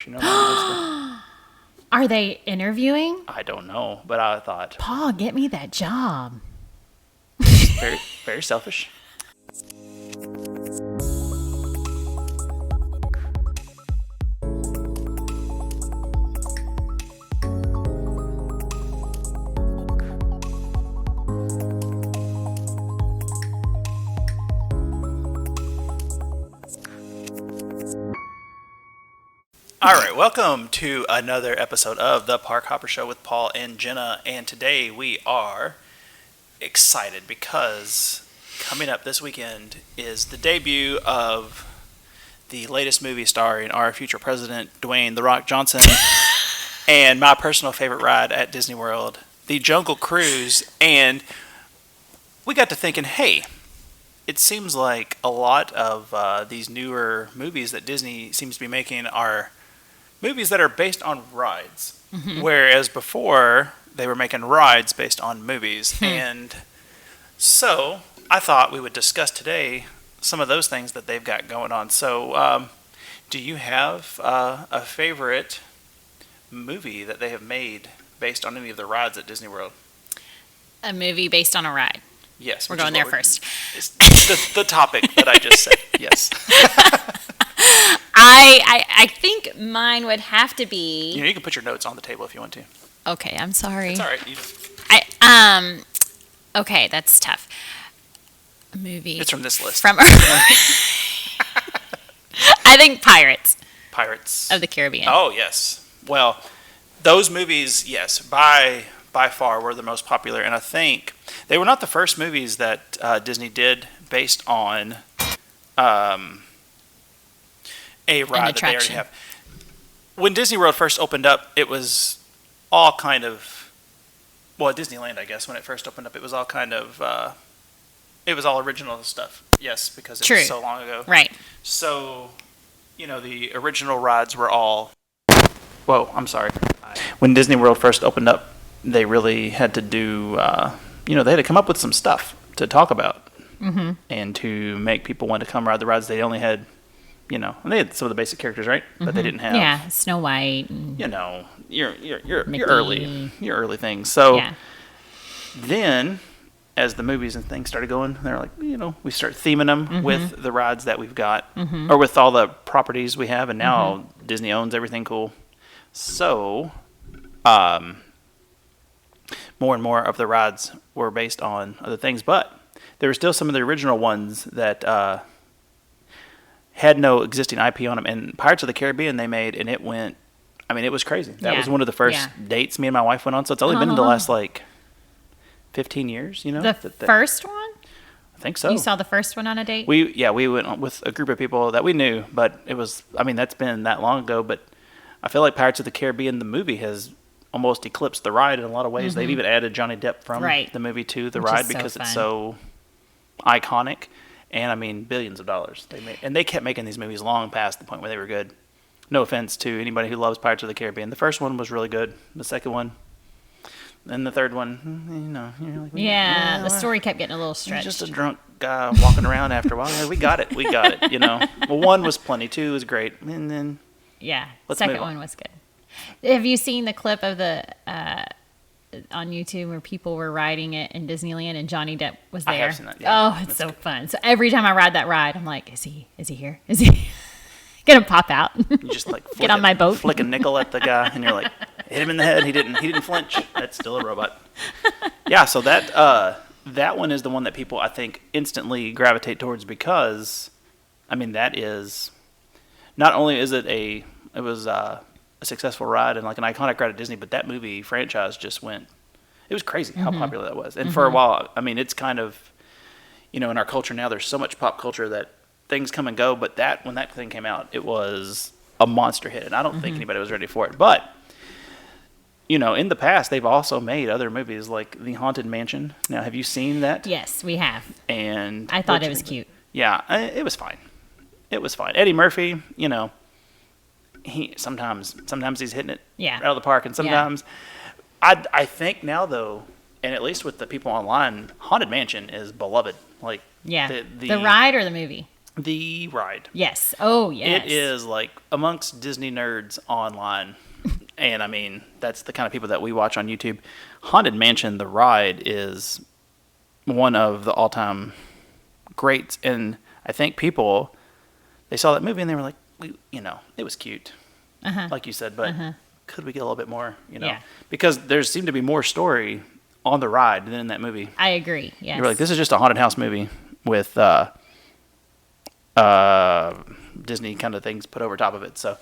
You know that? Are they interviewing? I don't know, but I thought Paul, get me that job. very, very selfish. All right, welcome to another episode of the Park Hopper Show with Paul and Jenna. And today we are excited because coming up this weekend is the debut of the latest movie starring our future president, Dwayne "The Rock" Johnson, and my personal favorite ride at Disney World, the Jungle Cruise. And we got to thinking, hey, it seems like a lot of these newer movies that Disney seems to be making are movies that are based on rides, whereas before they were making rides based on movies. And so I thought we would discuss today some of those things that they've got going on. So do you have a favorite movie that they have made based on any of the rides at Disney World? A movie based on a ride. Yes. We're going there first. It's the topic that I just said. Yes. I think mine would have to be. You can put your notes on the table if you want to. Okay, I'm sorry. It's all right. Okay, that's tough. A movie. It's from this list. I think Pirates Pirates of the Caribbean. Oh, yes. Well, those movies, yes, by far were the most popular. And I think they were not the first movies that Disney did based on a ride that they already have. When Disney World first opened up, it was all kind of, well, Disneyland, I guess, when it first opened up, it was all kind of, it was all original stuff. Yes, because it was so long ago. Right. So, the original rides were all, whoa, I'm sorry. When Disney World first opened up, they really had to do, they had to come up with some stuff to talk about and to make people want to come ride the rides. They only had, and they had some of the basic characters, right? But they didn't have, Snow White. And your early things. So then, as the movies and things started going, they're like, we start theming them with the rides that we've got, or with all the properties we have, and now Disney owns everything cool. So, more and more of the rides were based on other things, but there were still some of the original ones that had no existing IP on them. And Pirates of the Caribbean they made, and it went, it was crazy. That was one of the first dates me and my wife went on, so it's only been in the last, 15 years, The first one? I think so. You saw the first one on a date? We went with a group of people that we knew, but it was, that's been that long ago, but I feel like Pirates of the Caribbean, the movie, has almost eclipsed the ride in a lot of ways. They've even added Johnny Depp from the movie to the ride because it's so iconic. And billions of dollars they made, and they kept making these movies long past the point where they were good. No offense to anybody who loves Pirates of the Caribbean. The first one was really good. The second one, and the third one, the story kept getting a little stretched. Just a drunk guy walking around after a while. Yeah, we got it. Well, one was plenty. Two was great, and then the second one was good. Have you seen the clip of the on YouTube where people were riding it in Disneyland and Johnny Depp was there? I have seen that, yeah. Oh, it's so fun. So every time I ride that ride, I'm like, is he here? Is he gonna pop out? You just get on my boat, flick a nickel at the guy, and you're like, hit him in the head. He didn't flinch. That's still a robot. Yeah, so that one is the one that people, I think, instantly gravitate towards because, that is, not only is it was a successful ride and like an iconic ride at Disney, but that movie franchise just went, it was crazy how popular that was. And for a while, it's kind of, in our culture now, there's so much pop culture that things come and go, but when that thing came out, it was a monster hit, and I don't think anybody was ready for it. But, in the past, they've also made other movies like The Haunted Mansion. Now, have you seen that? Yes, we have. And I thought it was cute. Yeah, it was fine. It was fine. Eddie Murphy, he sometimes he's hitting it out of the park, and sometimes I think now though, and at least with the people online, Haunted Mansion is beloved. The ride or the movie? The ride. Yes. Oh, yes. It is like amongst Disney nerds online, and I mean that's the kind of people that we watch on YouTube. Haunted Mansion, the ride, is one of the all-time greats, and I think people they saw that movie and they were like, it was cute, like you said, but could we get a little bit more, Yeah. Because there seemed to be more story on the ride than in that movie. I agree. Yes. You were like, this is just a haunted house movie with Disney kind of things put over top of it. So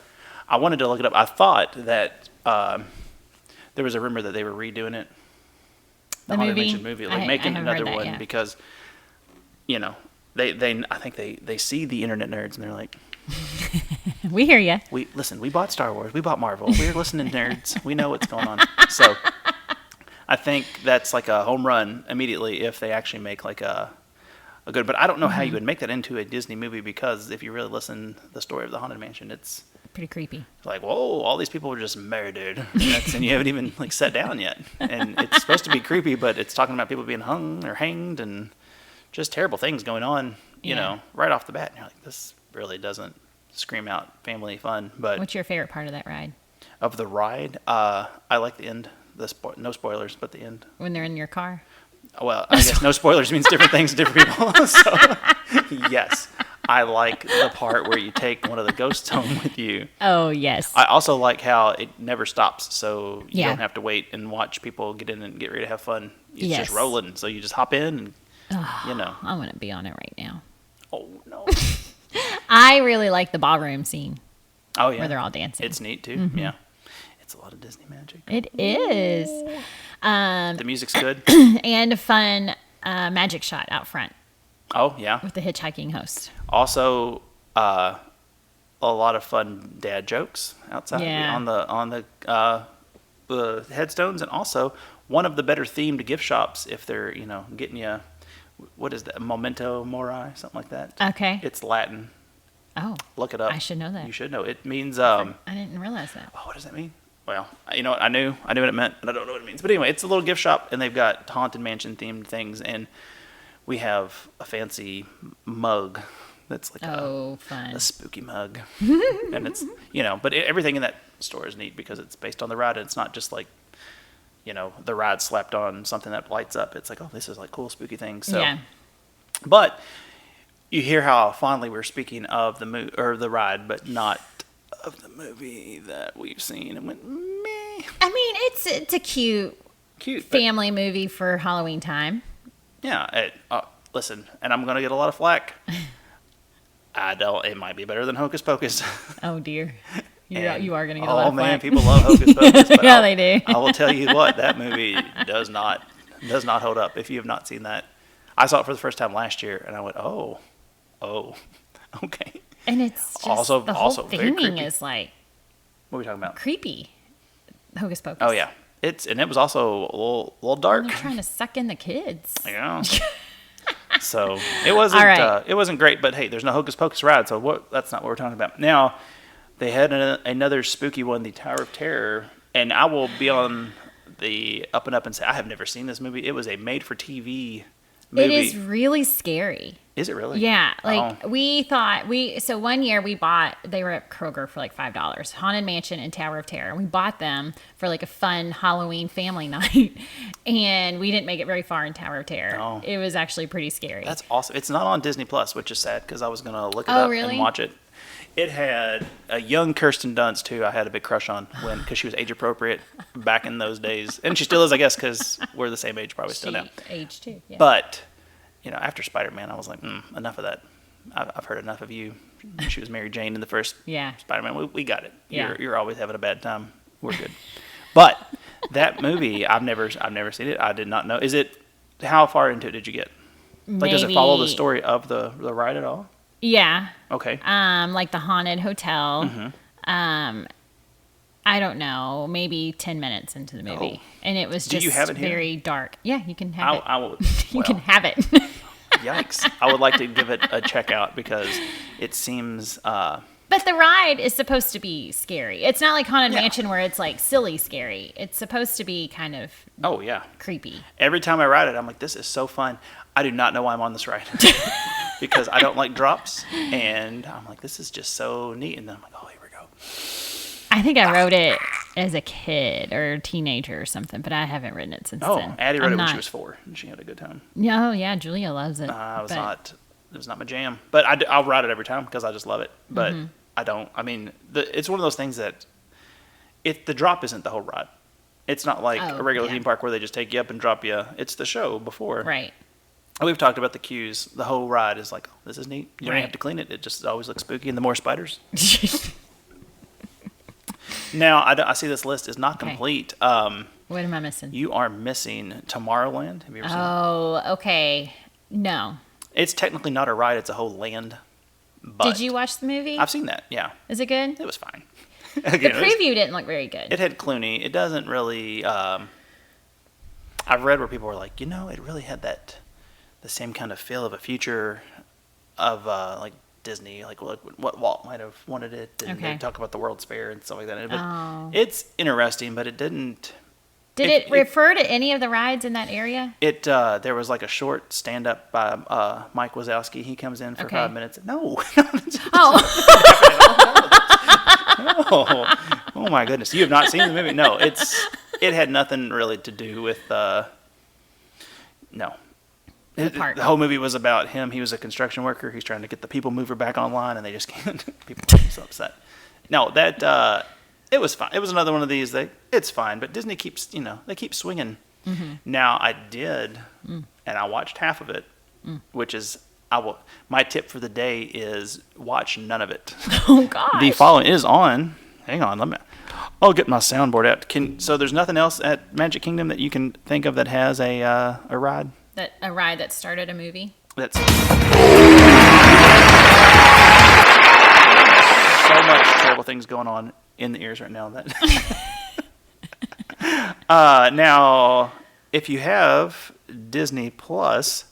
I wanted to look it up. I thought that there was a rumor that they were redoing it, the Haunted Mansion movie, like making another one yet. Because I think they see the internet nerds and they're like, we hear you. We bought Star Wars, we bought Marvel, we're listening nerds, we know what's going on. So I think that's like a home run immediately if they actually make like a good, but I don't know how you would make that into a Disney movie, because if you really listen to the story of the Haunted Mansion, it's pretty creepy. Like, whoa, all these people were just murdered, and you haven't even like sat down yet, and it's supposed to be creepy, but it's talking about people being hung or hanged and just terrible things going on, right off the bat. And you're like, this really doesn't scream out family fun. But what's your favorite part of that ride? Of the ride, I like the end. No spoilers, but the end. When they're in your car? Well, I guess no spoilers means different things to different people. So, yes, I like the part where you take one of the ghosts home with you. Oh, yes. I also like how it never stops, so you don't have to wait and watch people get in and get ready to have fun. It's just rolling, so you just hop in and, I want to be on it right now. Oh, no. I really like the ballroom scene. Oh, yeah. Where they're all dancing. It's neat, too. Mm-hmm. Yeah. It's a lot of Disney magic. It is. The music's good. And a fun magic shot out front. Oh, yeah. With the hitchhiking host. Also, a lot of fun dad jokes outside on the headstones, and also one of the better themed gift shops if they're, getting you, what is that, Memento Mori, something like that. Okay. It's Latin. Oh. Look it up. I should know that. You should know. It means I didn't realize that. Oh, what does that mean? Well, you know what? I knew what it meant, but I don't know what it means. But anyway, it's a little gift shop, and they've got Haunted Mansion themed things, and we have a fancy mug that's like fun. A spooky mug. And it's, but everything in that store is neat because it's based on the ride, and it's not just like, the ride slapped on something that lights up. It's like, oh, this is like cool spooky things. So, yeah. But you hear how fondly we're speaking of the ride, but not of the movie that we've seen and went meh. I mean, it's a cute family movie for Halloween time. Yeah, listen, and I'm gonna get a lot of flack. It might be better than Hocus Pocus. Oh dear, you are gonna get a lot of flack. Oh man, people love Hocus Pocus. But yeah, they do. I will tell you what, that movie does not hold up. If you have not seen that, I saw it for the first time last year, and I went, oh, okay. And it's just the whole theming is like, what are we talking about? Creepy. Hocus Pocus. Oh yeah, it was also a little dark. And they're trying to suck in the kids. Yeah. So it wasn't it wasn't great, but hey, there's no Hocus Pocus ride, so that's not what we're talking about. Now they had another spooky one, the Tower of Terror, and I will be on the up and up and say I have never seen this movie. It was a made-for-TV movie. It is really scary. Is it really? Yeah. So one year they were at Kroger for like $5, Haunted Mansion and Tower of Terror. And we bought them for like a fun Halloween family night. And we didn't make it very far in Tower of Terror. Oh. It was actually pretty scary. That's awesome. It's not on Disney Plus, which is sad because I was going to look it up and watch it. It had a young Kirsten Dunst, who I had a big crush on because she was age appropriate back in those days. And she still is, I guess, because we're the same age probably still now. Age too, yeah. But after Spider-Man, I was like, enough of that. I've heard enough of you. She was Mary Jane in the first Spider-Man. We got it. Yeah. You're always having a bad time. We're good. But that movie, I've never seen it. I did not know. How far into it did you get? Like, does it follow the story of the ride at all? Yeah. Okay. Like the haunted hotel. Mm-hmm. I don't know, maybe 10 minutes into the movie. Oh. And it was just very dark. Yeah, you can have it. You can have it. Yikes. I would like to give it a check out because it seems... But the ride is supposed to be scary. It's not like Haunted Mansion where it's like silly scary. It's supposed to be kind of creepy. Every time I ride it, I'm like, this is so fun. I do not know why I'm on this ride. because I don't like drops. And I'm like, this is just so neat. And then I'm like, oh, here we go. I think I wrote it as a kid or a teenager or something, but I haven't written it since then. Addie wrote it when she was 4, and she had a good time. No, yeah, Julia loves it. It was not my jam. But I'll write it every time because I just love it. But I don't. I mean, it's one of those things that the drop isn't the whole ride. It's not like a regular theme park where they just take you up and drop you. It's the show before. Right. And we've talked about the queues. The whole ride is like, oh, this is neat. You don't have to clean it. It just always looks spooky and the more spiders. Now, I see this list is not complete. What am I missing? You are missing Tomorrowland. Have you ever seen it? Oh, okay. No. It's technically not a ride. It's a whole land. But Did you watch the movie? I've seen that, yeah. Is it good? It was fine. Again, the preview didn't look very good. It had Clooney. It doesn't really... I've read where people were like, it really had the same kind of feel of a future of like Disney, like what Walt might have wanted it. And they talk about the World's Fair and stuff like that. But it's interesting, but it didn't... Did it refer to any of the rides in that area? There was like a short stand-up by Mike Wazowski. He comes in for 5 minutes. No. No. Oh my goodness. You have not seen the movie? No, it had nothing really to do with, no. The whole movie was about him. He was a construction worker. He's trying to get the People Mover back online, and they just can't. People are so upset. No, it was fine. It was another one of these. It's fine, but Disney keeps, they keep swinging. Mm-hmm. Now, I did, and I watched half of it, which is, my tip for the day is watch none of it. Oh, gosh. The following is on. Hang on, I'll get my soundboard out. So there's nothing else at Magic Kingdom that you can think of that has a ride? A ride that started a movie? That's so much terrible things going on in the ears right now. Now, if you have Disney Plus,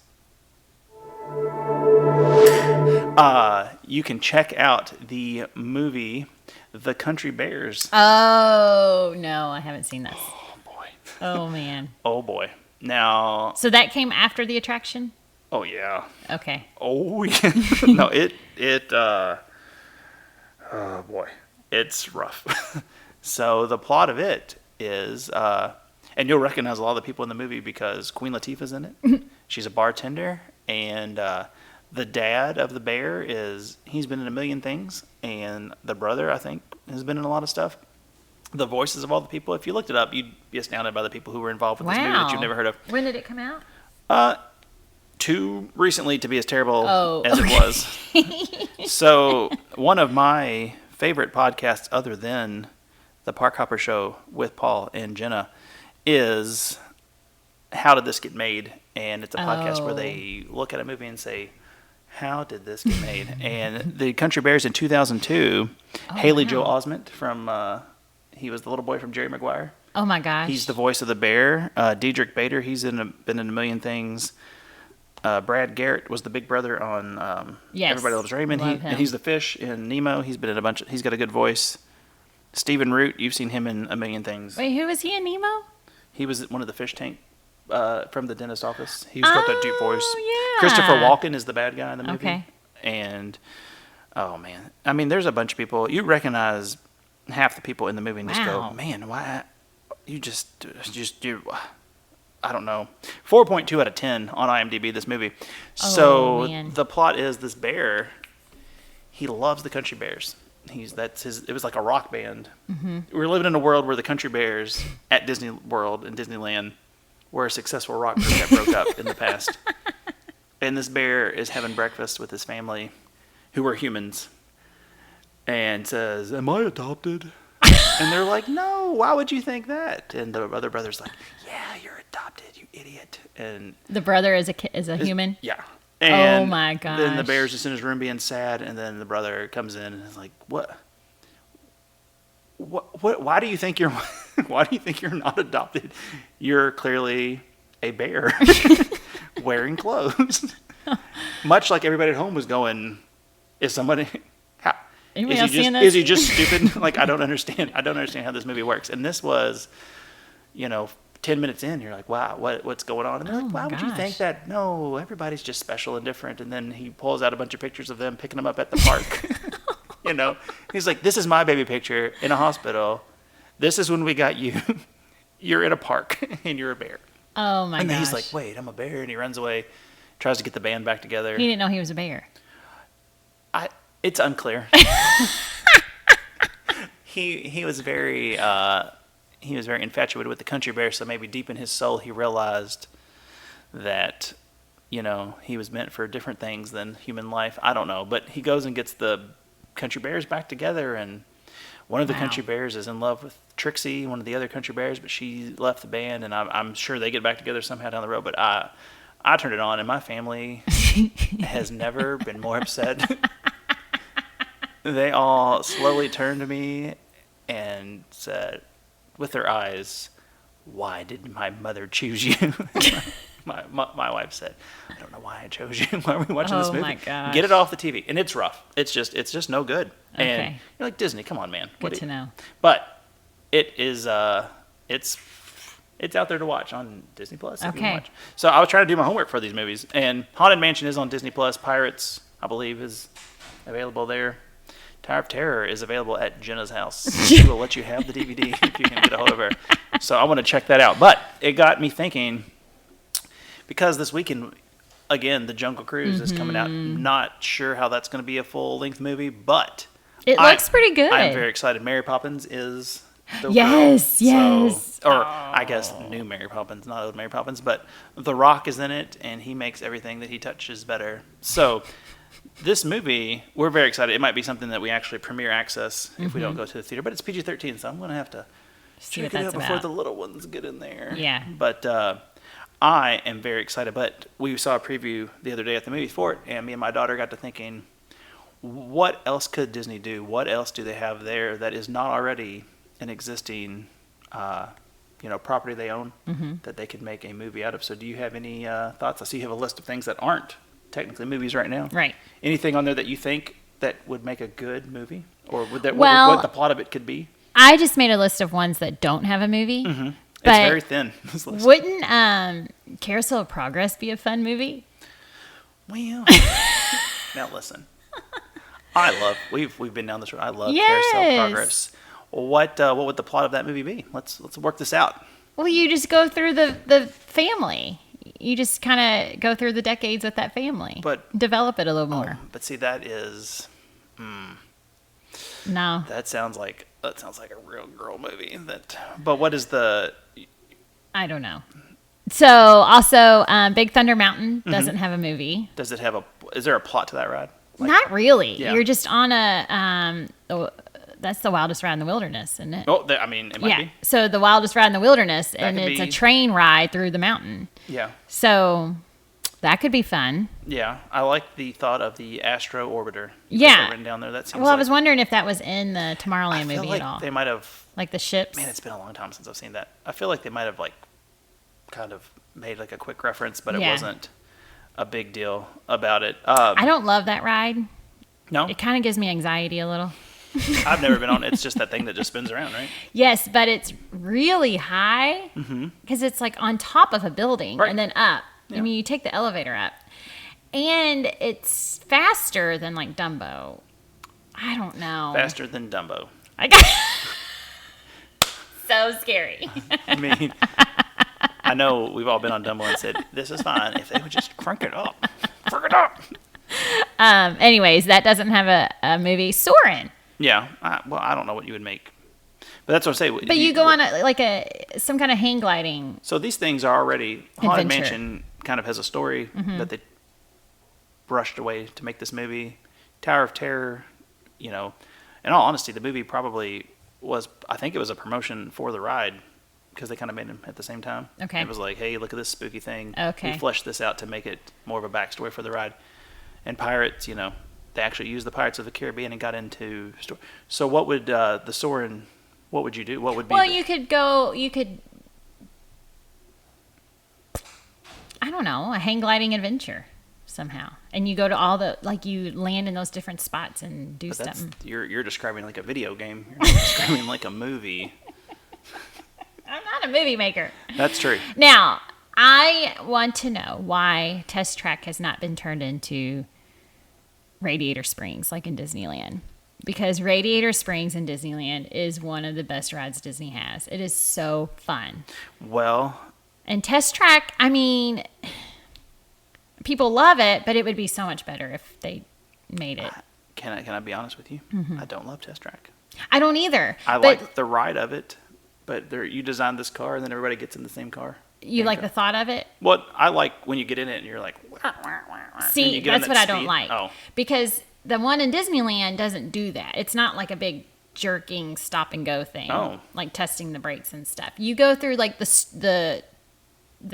you can check out the movie The Country Bears. Oh, no, I haven't seen this. Oh, boy. Oh, man. Oh, boy. Now... So that came after the attraction? Oh, yeah. Okay. Oh, yeah. No, oh, boy. It's rough. So the plot of it is, and you'll recognize a lot of the people in the movie because Queen Latifah's in it. She's a bartender, and the dad of the bear he's been in a million things, and the brother, I think, has been in a lot of stuff. The voices of all the people, if you looked it up, you'd be astounded by the people who were involved with this movie that you've never heard of. When did it come out? Too recently to be as terrible as it was. So one of my favorite podcasts other than the Park Hopper Show with Paul and Jenna is How Did This Get Made? And it's a podcast where they look at a movie and say, how did this get made? And the Country Bears in 2002, Haley Joel Osment from... he was the little boy from Jerry Maguire. Oh, my gosh. He's the voice of the bear. Diedrich Bader, he's been in a million things. Brad Garrett was the big brother on Everybody Loves Raymond. And he's the fish in Nemo. He's been in a bunch he's got a good voice. Stephen Root, you've seen him in a million things. Wait, who was he in Nemo? He was one of the fish tank from the dentist office. He's got that deep voice. Yeah. Christopher Walken is the bad guy in the movie. Okay. And, oh, man. I mean, there's a bunch of people. You recognize half the people in the movie and just go, man, why? You I don't know. 4.2 out of 10 on IMDb, this movie. So the plot is this bear, he loves the Country Bears. It was like a rock band. Mm-hmm. We're living in a world where the Country Bears at Disney World and Disneyland were a successful rock group that broke up in the past. And this bear is having breakfast with his family, who are humans, and says, "Am I adopted?" And they're like, "No, why would you think that?" And the other brother's like, "Yeah, you're adopted, you idiot." And the brother is a human? Yeah. And oh my gosh. Then the bear's just in his room being sad, and then the brother comes in and is like, What why do you think you're not adopted? You're clearly a bear wearing clothes. Much like everybody at home was going, is he just stupid? Like, I don't understand how this movie works. And this was, 10 minutes in, you're like, wow, what's going on? And they're Oh like, why my would you think gosh. that? No, everybody's just special and different. And then he pulls out a bunch of pictures of them picking them up at the park. You know, he's like, this is my baby picture in a hospital. This is when we got you. You're in a park and you're a bear. Oh my And then gosh. he's like, wait, I'm a bear. And he runs away, tries to get the band back together. He didn't know he was a bear. It's unclear. He was very infatuated with the country bear, so maybe deep in his soul he realized that, you know, he was meant for different things than human life. I don't know, but he goes and gets the country bears back together, and one of the Wow. country bears is in love with Trixie, one of the other country bears, but she left the band, and I'm sure they get back together somehow down the road. But I turned it on, and my family has never been more upset. They all slowly turned to me and said, with their eyes, why did my mother choose you? my wife said, I don't know why I chose you. Why are we watching this movie? Oh my gosh. Get it off the TV. And it's rough. It's just no good. Okay. And you're like, Disney, come on, man. Good to know. But it is, it's out there to watch on Disney Plus. If you Okay. watch. So I was trying to do my homework for these movies, and Haunted Mansion is on Disney Plus. Pirates, I believe, is available there. Tower of Terror is available at Jenna's house. She will let you have the DVD if you can get a hold of her. So I want to check that out. But it got me thinking, because this weekend, again, The Jungle Cruise is coming out. Not sure how that's going to be a full-length movie, but It looks pretty good. I'm very excited. Mary Poppins is the Yes, girl. yes. So, or I guess new Mary Poppins, not old Mary Poppins, but The Rock is in it, and he makes everything that he touches better. So this movie, we're very excited. It might be something that we actually premiere access if we don't go to the theater, but it's PG-13, so I'm going to have to See check what it that's out before about. the little ones get in there. Yeah. But I am very excited. But we saw a preview the other day at the movie for it, and me and my daughter got to thinking, what else could Disney do? What else do they have there that is not already an existing, property they own that they could make a movie out of? So do you have any thoughts? I see you have a list of things that aren't technically movies right now. Right. Anything on there that you think that would make a good movie, or Well- what the plot of it could be? I just made a list of ones that don't have a movie. It's But very thin. This list. wouldn't Carousel of Progress be a fun movie? Well, now listen. We've been down this road. I love Yes. Carousel Progress. What would the plot of that movie be? Let's work this out. Well, you just go through the family. You just kind of go through the decades with that family. But- develop it a little more. But see, that is No. that sounds like a real girl movie. But what is the? I don't know. So also, Big Thunder Mountain doesn't have a movie. Does it have a? Is there a plot to that ride? Not really. Yeah. You're just on that's the wildest ride in the wilderness, isn't it? Oh, I mean, it might Yeah. be. So the wildest ride in the wilderness, and could it's be- a train ride through the mountain. Yeah. So that could be fun. Yeah, I like the thought of the Astro Orbiter. Yeah. Written down there. That seems. Well, I like, was wondering if that was in the Tomorrowland I feel movie like at all. they might have. Like the ships. Man, it's been a long time since I've seen that. I feel like they might have kind of made a quick reference, but it Yeah. wasn't a big deal about it. I don't love that ride. No, It kind of gives me anxiety a little. I've never been on it. It's just that thing that just spins around, right? Yes, but it's really high because it's like on top of a building Right. and then up. Yeah. I mean, you take the elevator up, and it's faster than like Dumbo. I don't know. Faster than Dumbo. I got so scary. I mean, I know we've all been on Dumbo and said, this is fine if they would just crank it up. Crank it up. Anyways, that doesn't have a movie. Soarin'. Yeah. I don't know what you would make. But that's what I'm saying. But you go on some kind of hang gliding. So these things are already. Haunted Adventure. Mansion kind of has a story that they brushed away to make this movie. Tower of Terror, in all honesty, the movie probably was. I think it was a promotion for the ride because they kind of made them at the same time. Okay. It was like, hey, look at this spooky thing. Okay. We fleshed this out to make it more of a backstory for the ride. And Pirates, they actually used the Pirates of the Caribbean and got into story. So what would the Soarin'? What would you do? What would be? Well, you could go. You could. I don't know, a hang gliding adventure somehow, and you go to all the you land in those different spots and do But that's something. you're describing like a video game. You're not describing like a movie. I'm not not a movie maker. That's true. Now, I want to know why Test Track has not been turned into Radiator Springs like in Disneyland. Because Radiator Springs in Disneyland is one of the best rides Disney has. It is so fun. Well, and Test Track, I mean, people love it, but it would be so much better if they made it. Can I be honest with you? I don't love Test Track. I don't either. I like the ride of it, but you designed this car and then everybody gets in the same car. You like the thought of it? Well, I like when you get in it and you're like, see, that's what I don't like. Oh. Because the one in Disneyland doesn't do that. It's not like a big jerking stop and go thing. Oh. Like testing the brakes and stuff. You go through like the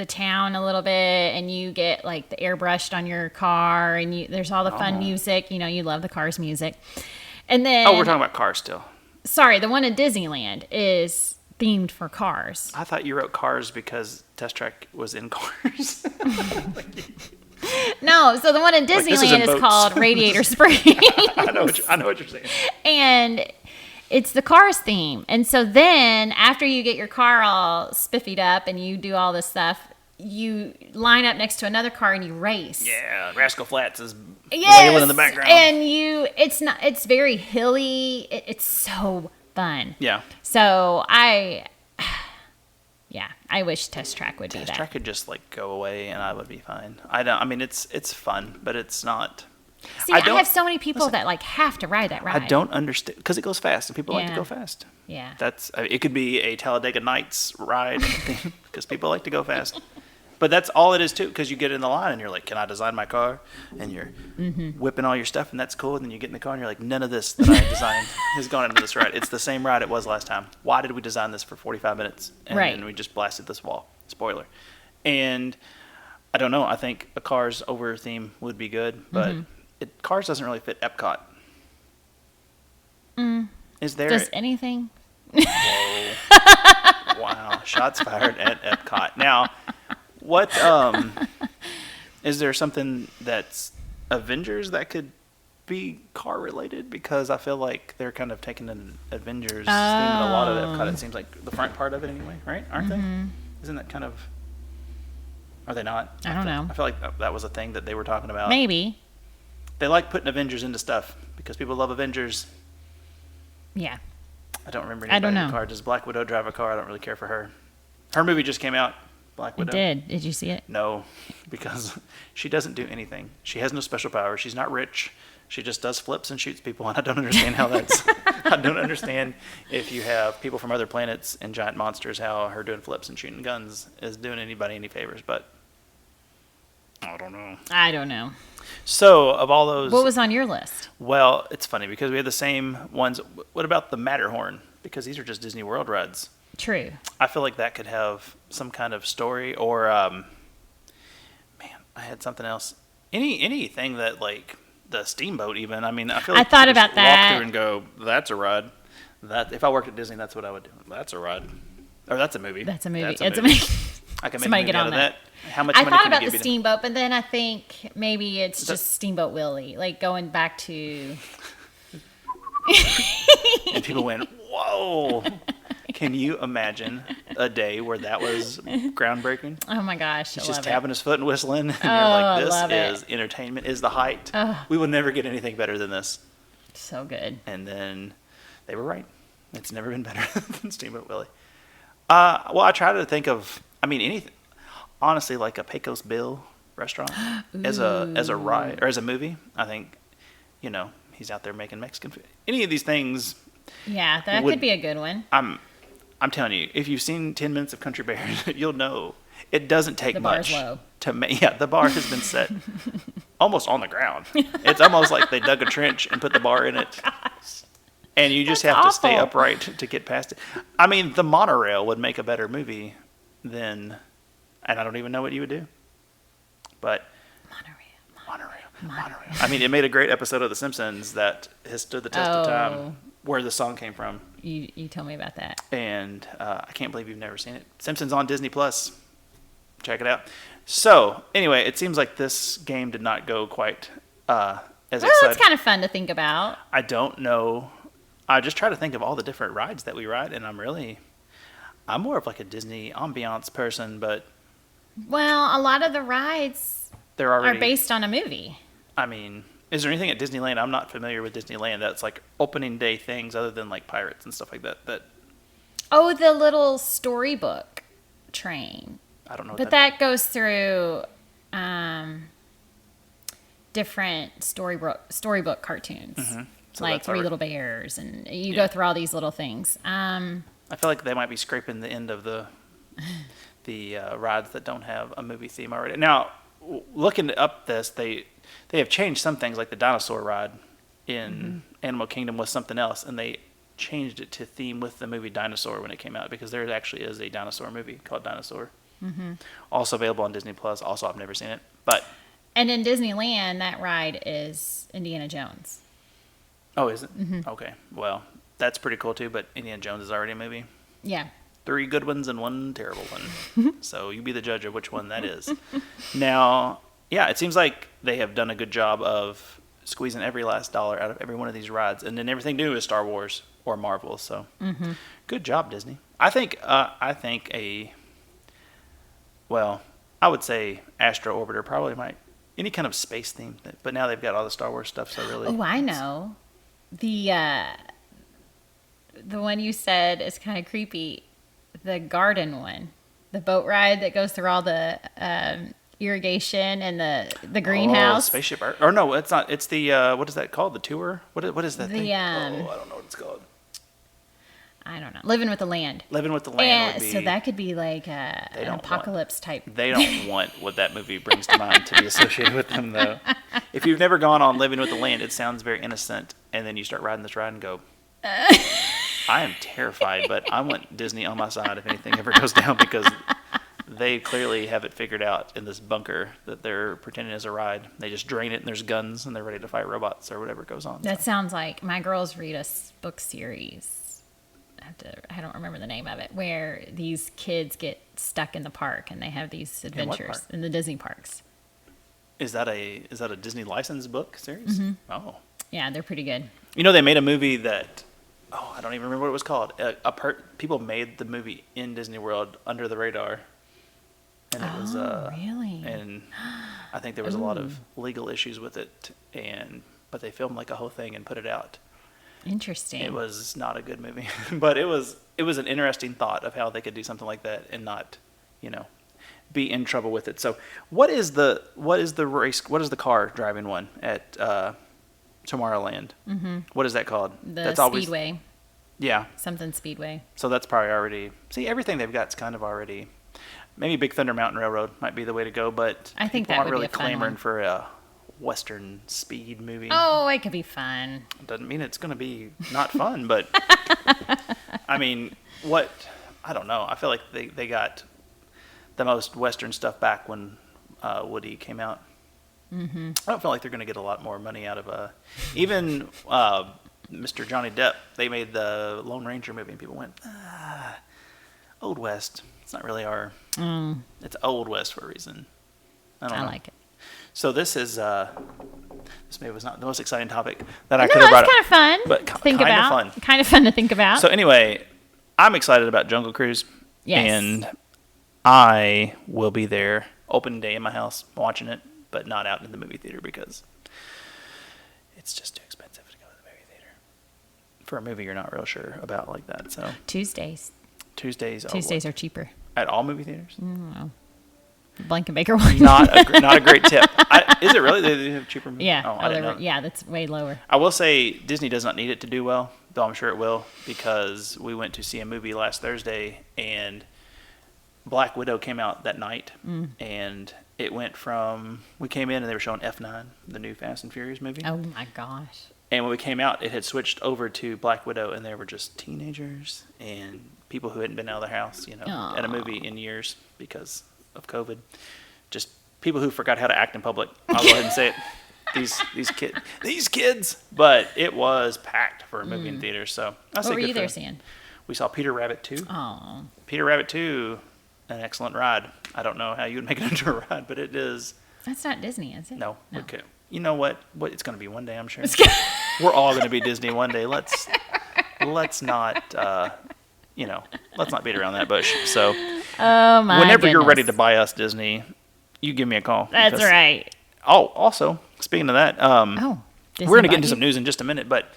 town a little bit and you get like the airbrushed on your car and there's all the fun music. You know, you love the Cars music. And then we're talking about Cars still. Sorry, the one in Disneyland is themed for cars. I thought you wrote Cars because Test Track was in Cars. No, so the one in Disneyland is called Radiator Springs. I know what you're saying. And it's the Cars theme. And so then after you get your car all spiffied up and you do all this stuff, you line up next to another car and you race. Yeah, Rascal Flatts is wailing in the background. And it's very hilly. It's so fun. Yeah. So I wish Test Track would do that. Test Track could just like go away and I would be fine. I mean, it's fun, but it's not. See, I have so many people that like have to ride that ride. I don't understand because it goes fast and people like to go fast. Yeah. It could be a Talladega Nights ride because people like to go fast. But that's all it is too, because you get in the line and you're like, "Can I design my car?" And you're whipping all your stuff, and that's cool. And then you get in the car and you're like, "None of this that I designed has gone into this ride. It's the same ride it was last time. Why did we design this for 45 minutes and then we just blasted this wall?" Spoiler. And I don't know. I think a Cars over theme would be good, but Cars doesn't really fit Epcot. Is there? Does anything? Whoa. Wow. Shots fired at Epcot. Now. What is there something that's Avengers that could be car related? Because I feel like they're kind of taking an Avengers theme in a lot of Epcot. It seems like the front part of it anyway, right? Aren't they? Isn't that kind of? Are they not? I don't know. I feel like that was a thing that they were talking about. Maybe. They like putting Avengers into stuff because people love Avengers. Yeah. I don't remember anybody in the car. Does Black Widow drive a car? I don't really care for her. Her movie just came out. Black Widow. It did. Did you see it? No, because she doesn't do anything. She has no special power. She's not rich. She just does flips and shoots people, and I don't understand how that's... I don't understand if you have people from other planets and giant monsters, how her doing flips and shooting guns is doing anybody any favors, but I don't know. So, of all those... What was on your list? Well, it's funny, because we have the same ones. What about the Matterhorn? Because these are just Disney World rides. True. I feel like that could have some kind of story, or man, I had something else. Anything that like the steamboat, even. I mean, I feel like I thought about that. Walk through and go, "That's a ride." That if I worked at Disney, that's what I would do. That's a ride, or that's a movie. That's a movie. It's a movie. I can make Somebody a movie get out on of that. How much I money thought can about you the give steamboat, but then I think maybe it's just Steamboat Willie, like going back to. And people went, "Whoa." Can you imagine a day where that was groundbreaking? Oh my gosh. He's just tapping his foot and whistling. And you're like, this is entertainment, is the height. We will never get anything better than this. So good. And then they were right. It's never been better than Steamboat Willie. Well, I try to think of, anything. Honestly, like a Pecos Bill restaurant as a ride or as a movie. I think, he's out there making Mexican food. Any of these things. Yeah, that could be a good one. I'm telling you, if you've seen 10 Minutes of Country Bears, you'll know it doesn't take much to make. Yeah, the bar has been set almost on the ground. It's almost like they dug a trench and put the bar in it. Gosh. And you just have to stay upright to get past it. The monorail would make a better movie than, and I don't even know what you would do. But monorail. It made a great episode of The Simpsons that has stood the test of time. Where the song came from. You told me about that. And I can't believe you've never seen it. Simpsons on Disney Plus. Check it out. So, anyway, it seems like this game did not go quite as exciting. Well, it's kind of fun to think about. I don't know. I just try to think of all the different rides that we ride, and I'm more of like a Disney ambiance person, but Well, a lot of the rides they're are already. based on a movie. I mean, is there anything at Disneyland? I'm not familiar with Disneyland that's like opening day things other than like pirates and stuff like that. That Oh, the little storybook train. I don't know. But that goes through different storybook cartoons, So like that's Three already- Little Bears, and you Yeah. go through all these little things. I feel like they might be scraping the end of the rides that don't have a movie theme already. Now, looking up this, they have changed some things, like the dinosaur ride in Animal Kingdom was something else, and they changed it to theme with the movie Dinosaur when it came out, because there actually is a dinosaur movie called Dinosaur. Also available on Disney Plus. Also, I've never seen it, but And in Disneyland, that ride is Indiana Jones. oh, is it? Okay, well, that's pretty cool too. But Indiana Jones is already a movie. Yeah. 3 good ones and 1 terrible one. So you be the judge of which one that is. Now, yeah, it seems like they have done a good job of squeezing every last dollar out of every one of these rides, and then everything new is Star Wars or Marvel. So, good job, Disney. I think well, I would say Astro Orbiter probably might any kind of space theme. But now they've got all the Star Wars stuff, so really. Oh, I know. The one you said is kind of creepy. The garden one, the boat ride that goes through all the irrigation and the greenhouse. Spaceship Earth. Or no, it's not. It's the what is that called? The tour? What is that thing? I don't know what it's called. I don't know. Living with the Land. Living with the Land would be. So that could be like an apocalypse type. They don't want what that movie brings to mind to be associated with them, though. If you've never gone on Living with the Land, it sounds very innocent, and then you start riding this ride and go, I am terrified, but I want Disney on my side if anything ever goes down, because they clearly have it figured out in this bunker that they're pretending is a ride. They just drain it, and there's guns, and they're ready to fight robots or whatever goes on. That sounds like my girls read a book series. I don't remember the name of it, where these kids get stuck in the park and they have these adventures in the Disney parks. Is that a Disney licensed book series? Oh, yeah, they're pretty good. you know, they made a movie that I don't even remember what it was called. People made the movie in Disney World under the radar, and it was really? And I think there was a lot of legal issues with it, but they filmed like a whole thing and put it out. Interesting. It was not a good movie, but it was an interesting thought of how they could do something like that and not, be in trouble with it. So, what is the car driving one at Tomorrowland? What is that called? The Speedway. Yeah. Something Speedway. So that's probably already. See, everything they've got is kind of already. Maybe Big Thunder Mountain Railroad might be the way to go, but I think people that aren't would really be a fun clamoring one. for a Western speed movie. Oh, it could be fun. Doesn't mean it's going to be not fun, but I mean, I don't know. I feel like they got the most Western stuff back when Woody came out. I don't feel like they're going to get a lot more money out of even Mr. Johnny Depp. They made the Lone Ranger movie, and people went, Old West. It's not really our. It's Old West for a reason. I don't know. like it. So this maybe was not the most exciting topic that I could have brought up. It's kind of fun but to think kind about. of fun. Kind of fun to think about. So anyway, I'm excited about Jungle Cruise. Yes. And I will be there open day in my house watching it, but not out in the movie theater because it's just too expensive to go to the movie theater for a movie you're not real sure about like that. So Tuesdays are cheaper. at all movie theaters. Blankenbaker one. Not a great tip. Is it really? They have cheaper movies? Yeah. Oh, I didn't know. Yeah, that's way lower. I will say Disney does not need it to do well, though I'm sure it will, because we went to see a movie last Thursday and Black Widow came out that night, and it went from, we came in and they were showing F9, the new Fast and Furious movie. Oh my gosh. And when we came out, it had switched over to Black Widow, and there were just teenagers and people who hadn't been out of their house, at a movie in years because of COVID. Just people who forgot how to act in public. I'll go ahead and say it. These kids. But it was packed for a movie in theaters. So I say What were good you for there them. seeing? We saw Peter Rabbit 2. Oh. Peter Rabbit 2, an excellent ride. I don't know how you would make it into a ride, but it is. That's not Disney, is it? No. Okay. You know what? It's going to be one day, I'm sure. We're all going to be Disney one day. Let's not. let's not beat around that bush. So Oh my whenever you're goodness. ready to buy us Disney, you give me a call. That's because- right. Oh, also, speaking of that, Oh, Disney we're going to get bought into you? some news in just a minute, but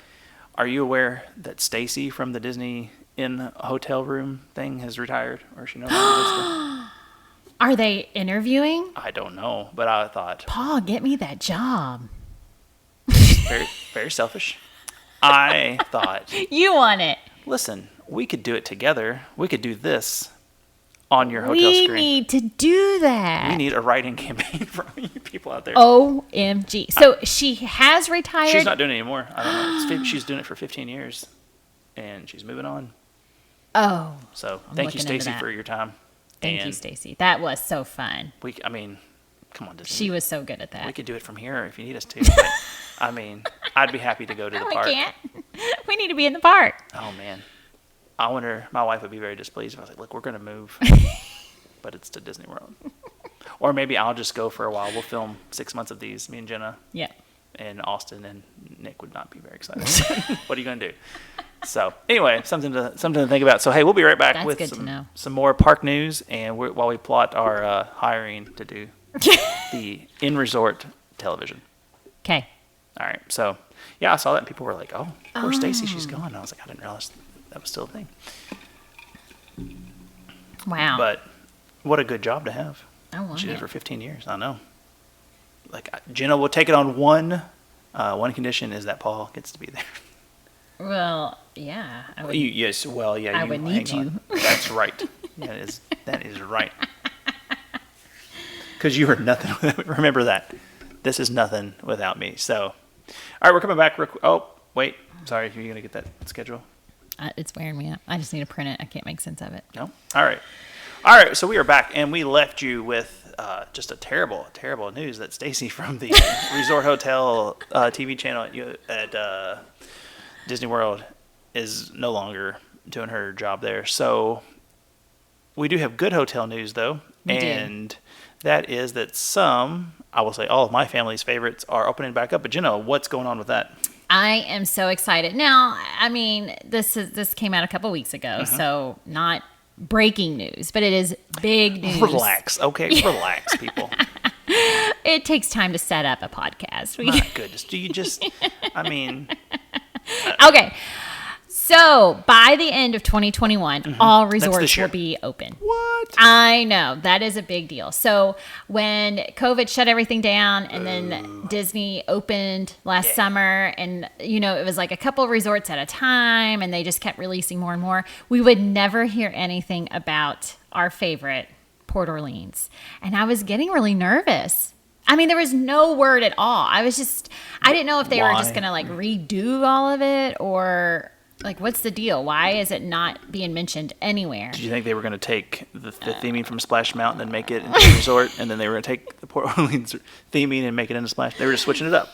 are you aware that Stacy from the Disney Inn hotel room thing has retired? Or is she no longer does the- Are they interviewing? I don't know, but I thought, Paul, get me that job. very, very selfish. I thought, You want it. listen, we could do it together. We could do this on your hotel We screen. need to do that. We need a write-in campaign from you people out there. OMG. So she has retired. She's not doing it anymore. I don't know. She's doing it for 15 years, and she's moving on. Oh, So I'm thank you, looking into Stacy, that. for your time. thank you, And Stacy. That was so fun. I mean, come on, Disney. She was so good at We that. could do it from here if you need us to. But, I mean, I'd be happy to go to the No, we park. can't. We need to be in the park. Oh man, I wonder. My wife would be very displeased if I was like, "Look, we're gonna move, but it's to Disney World." Or maybe I'll just go for a while. We'll film 6 months of these, me and Jenna, Yeah. and Austin, and Nick would not be very excited. What are you gonna do? So anyway, something to think about. So hey, we'll be right back That's with good to know. some more park news, and while we plot our hiring to do the in-resort television. Okay. All right. So yeah, I saw that, and people were like, "Oh, poor Stacy, she's gone." And I was like, I didn't realize that was still a thing. Wow. But what a good job to have. I want She did it. it for 15 years. I know. Like Jenna will take it on one condition is that Paul gets to be there. Well, yeah. I would, Yes. Well, yeah. I would need hang on. you. That's right. That is right. Because you are nothing. Remember that. This is nothing without me. So, all right, we're coming back. Oh, wait. Sorry, are you gonna get that schedule? it's wearing me out. I just need to print it. I can't make sense of it. No. All right. So we are back, and we left you with just a terrible news that Stacy from the Resort Hotel TV channel at Disney World is no longer doing her job there. So we do have good hotel news, though, We do. and that is that some, I will say, all of my family's favorites are opening back up. But Jenna, what's going on with that? I am so excited. Now, I mean, this came out a couple weeks ago, so not breaking news, but it is big news. Relax, okay? Relax, people. It takes time to set up a podcast. My goodness, do you just? I mean, Okay. So by the end of 2021, all this resorts year. will be open. what? I know. That is a big deal. So when COVID shut everything down and then Disney opened last summer and, it was like a couple resorts at a time and they just kept releasing more and more, we would never hear anything about our favorite, Port Orleans. And I was getting really nervous. I mean, there was no word at all. I didn't know if they were just Why? going to like redo all of it or like, what's the deal? Why is it not being mentioned anywhere? Did you think they were going to take the theming from Splash Mountain and make it into a resort, and then they were going to take the Port Orleans theming and make it into Splash? They were just switching it up.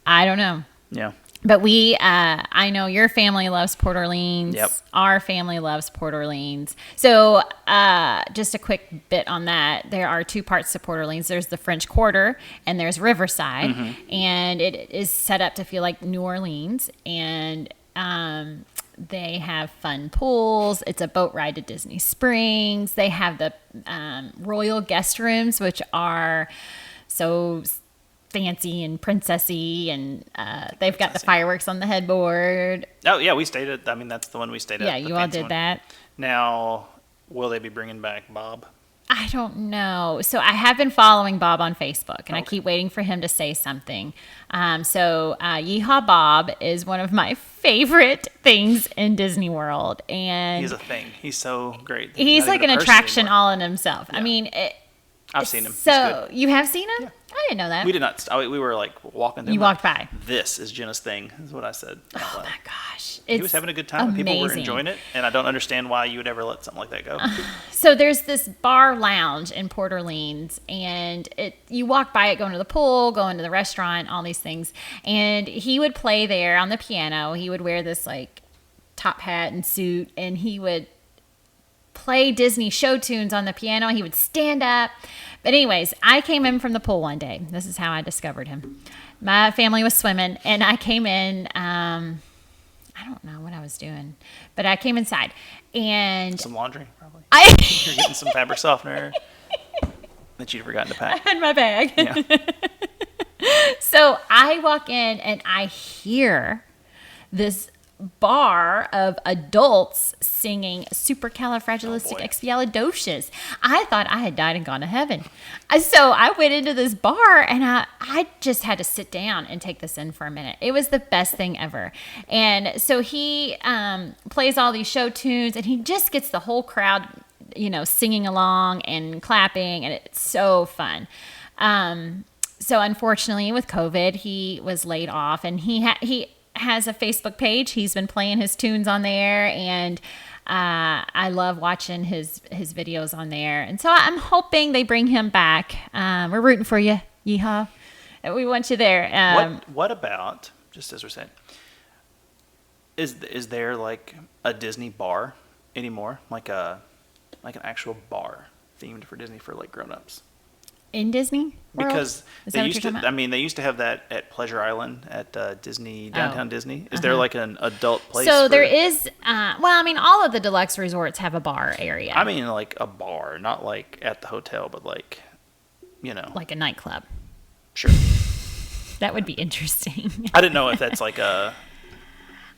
I don't know. Yeah. But I know your family loves Port Orleans. Yep. Our family loves Port Orleans. So just a quick bit on that. There are two parts to Port Orleans. There's the French Quarter and there's Riverside. And it is set up to feel like New Orleans. And they have fun pools. It's a boat ride to Disney Springs. They have the royal guest rooms, which are so fancy and princessy, and they've got the fireworks on the headboard. Oh yeah, we stayed at. I mean, that's the one we stayed at. Yeah, the you all fancy did one. that. Now, will they be bringing back Bob? I don't know. So I have been following Bob on Facebook, and I Okay. keep waiting for him to say something. Yeehaw Bob is one of my favorite things in Disney World, and He's a thing. He's so great. he's not like even an a person attraction anymore. all in himself. I mean, I've seen him. He's So good. you have seen him? Yeah. I didn't know that. We did not. We were like walking. You walked by. This is Jenna's thing. Is what I said. Oh my gosh. He was having a good time. Amazing. People were enjoying it, and I don't understand why you would ever let something like that go. So there's this bar lounge in Port Orleans, and you walk by it going to the pool, going to the restaurant, all these things. And he would play there on the piano. He would wear this like top hat and suit, and he would play Disney show tunes on the piano. He would stand up. But anyways, I came in from the pool one day. This is how I discovered him. My family was swimming, and I came in I don't know what I was doing, but I came inside and Some laundry, probably. I You're getting some fabric softener that you'd forgotten to pack. had my bag. Yeah. So I walk in and I hear this bar of adults singing supercalifragilisticexpialidocious. I thought I had died and gone to heaven. So I went into this bar and I just had to sit down and take this in for a minute. It was the best thing ever. And so he plays all these show tunes and he just gets the whole crowd, singing along and clapping, and it's so fun. So unfortunately with COVID, he was laid off, and he has a Facebook page. He's been playing his tunes on there, and I love watching his videos on there. And so I'm hoping they bring him back. We're rooting for you. Yeehaw. We want you there. What about, just as we're saying, is there like a Disney bar anymore? Like an actual bar themed for Disney for like grown-ups? In Disney World? Because Is that they what used you're to. talking about? They used to have that at Pleasure Island at Disney downtown Oh. Disney. Is there like an adult place? So there is. All of the deluxe resorts have a bar area. I mean, like a bar, not like at the hotel, but like, like a nightclub. Sure. That would be interesting. I didn't know if that's like a.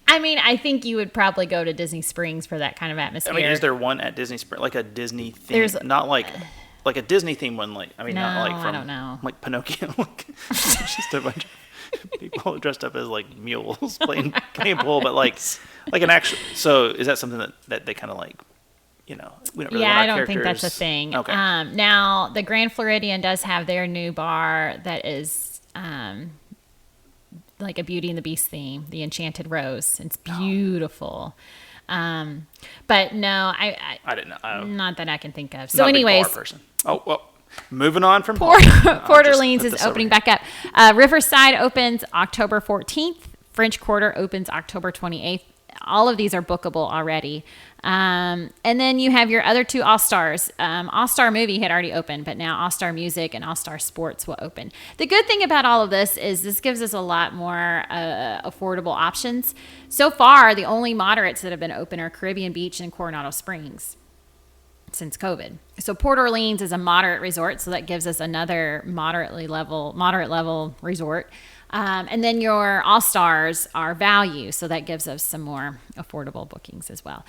I think you would probably go to Disney Springs for that kind of atmosphere. Is there one at Disney Springs, like a Disney theme? There's not like a Disney theme one, like No, not like from I don't know. like Pinocchio. It's just a bunch of people dressed up as like mules playing pool, but like an actual. So is that something that they kind of like? We don't really want our I don't think that's a characters- thing. Okay. Now the Grand Floridian does have their new bar that is like a Beauty and the Beast theme, the Enchanted Rose. It's beautiful. But no, I didn't know. not that I can think of. Not So a big anyways, bar person. Oh well. Moving on from Port I'll Orleans just is put this opening over back up. Riverside opens October 14th. French Quarter opens October 28th. All of these are bookable already. And then you have your other two All-Stars. All-Star Movie had already opened, but now All-Star Music and All-Star Sports will open. The good thing about all of this is this gives us a lot more affordable options. So far, the only moderates that have been open are Caribbean Beach and Coronado Springs since COVID. So Port Orleans is a moderate resort, so that gives us another moderate level resort. And then your All-Stars are value, so that gives us some more affordable bookings as well.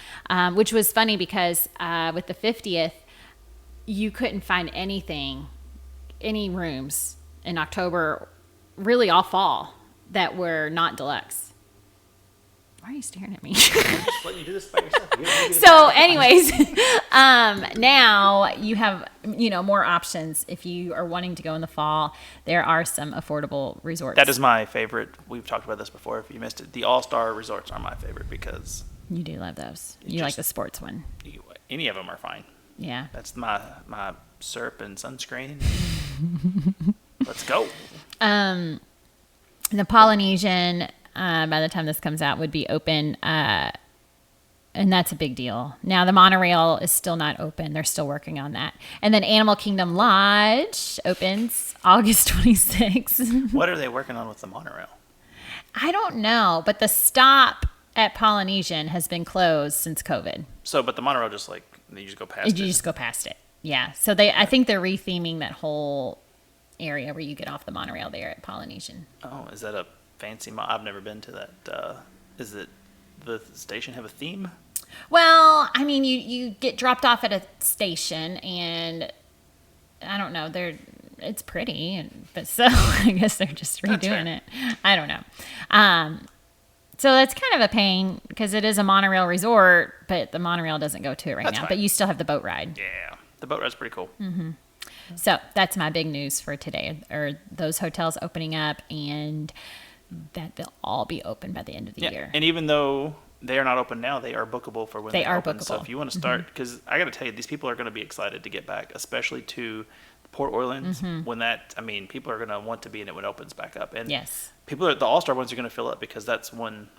Which was funny because with the 50th, you couldn't find any rooms in October, really all fall, that were not deluxe. Why are you staring at me? Just letting you do this by yourself. You don't need to So anyways, now you have, more options. If you are wanting to go in the fall, there are some affordable resorts. That is my favorite. We've talked about this before. If you missed it, the All-Star resorts are my favorite because You do love those. You like the sports one. any of them are fine. Yeah. That's my syrup and sunscreen. Let's go. The Polynesian, by the time this comes out, would be open, and that's a big deal. Now, the monorail is still not open. They're still working on that. And then Animal Kingdom Lodge opens August 26th. What are they working on with the monorail? I don't know, but the stop at Polynesian has been closed since COVID. So, but the monorail just like you just go past You it. just go past it. Yeah. So I think they're retheming that whole area where you get off the monorail there at Polynesian. Oh, is that a fancy? I've never been to that. Is it the station have a theme? Well, you get dropped off at a station, and I don't know, it's pretty, but so I guess they're just redoing it. I don't know. So that's kind of a pain because it is a monorail resort, but the monorail doesn't go to it right That's now. fine. But you still have the boat ride. Yeah, the boat ride's pretty cool. So that's my big news for today, are those hotels opening up, and that they'll all be open by the end of the year. And even though they are not open now, they are bookable for when they They are open. So bookable. if you want to start, because I got to tell you, these people are going to be excited to get back, especially to Port Orleans. When people are going to want to be in it when it opens back up. And Yes. the All-Star ones are going to fill up because that's when,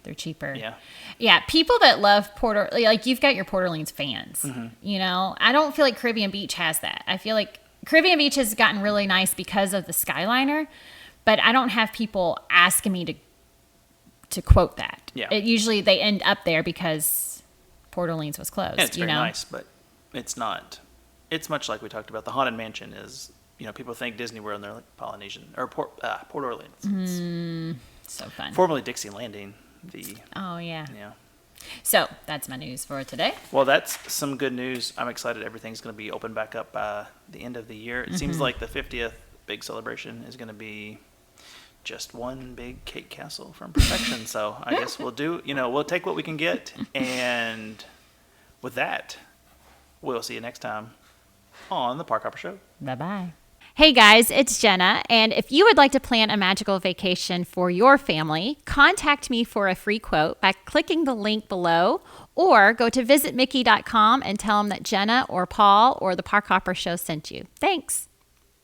They're cheaper. Yeah. Yeah. People that love like you've got your Port Orleans fans, Mm-hmm. I don't feel like Caribbean Beach has that. I feel like Caribbean Beach has gotten really nice because of the Skyliner, but I don't have people asking me to to quote that. Yeah. It usually they end up there because Port Orleans was closed. And it's you very know? nice, but it's not. It's much like we talked about. The Haunted Mansion is, people think Disney World and they're like Polynesian or Port Orleans. It's So fun. formerly Dixie Landing. Oh yeah. Yeah. So that's my news for today. Well, that's some good news. I'm excited. Everything's going to be open back up by the end of the year. It seems like the 50th big celebration is going to be just one big cake castle from perfection. So I guess we'll take what we can get. And with that, we'll see you next time on the Park Hopper Show. Bye-bye. Hey guys, it's Jenna, and if you would like to plan a magical vacation for your family, contact me for a free quote by clicking the link below, or go to visitmickey.com and tell them that Jenna or Paul or the Park Hopper Show sent you. Thanks.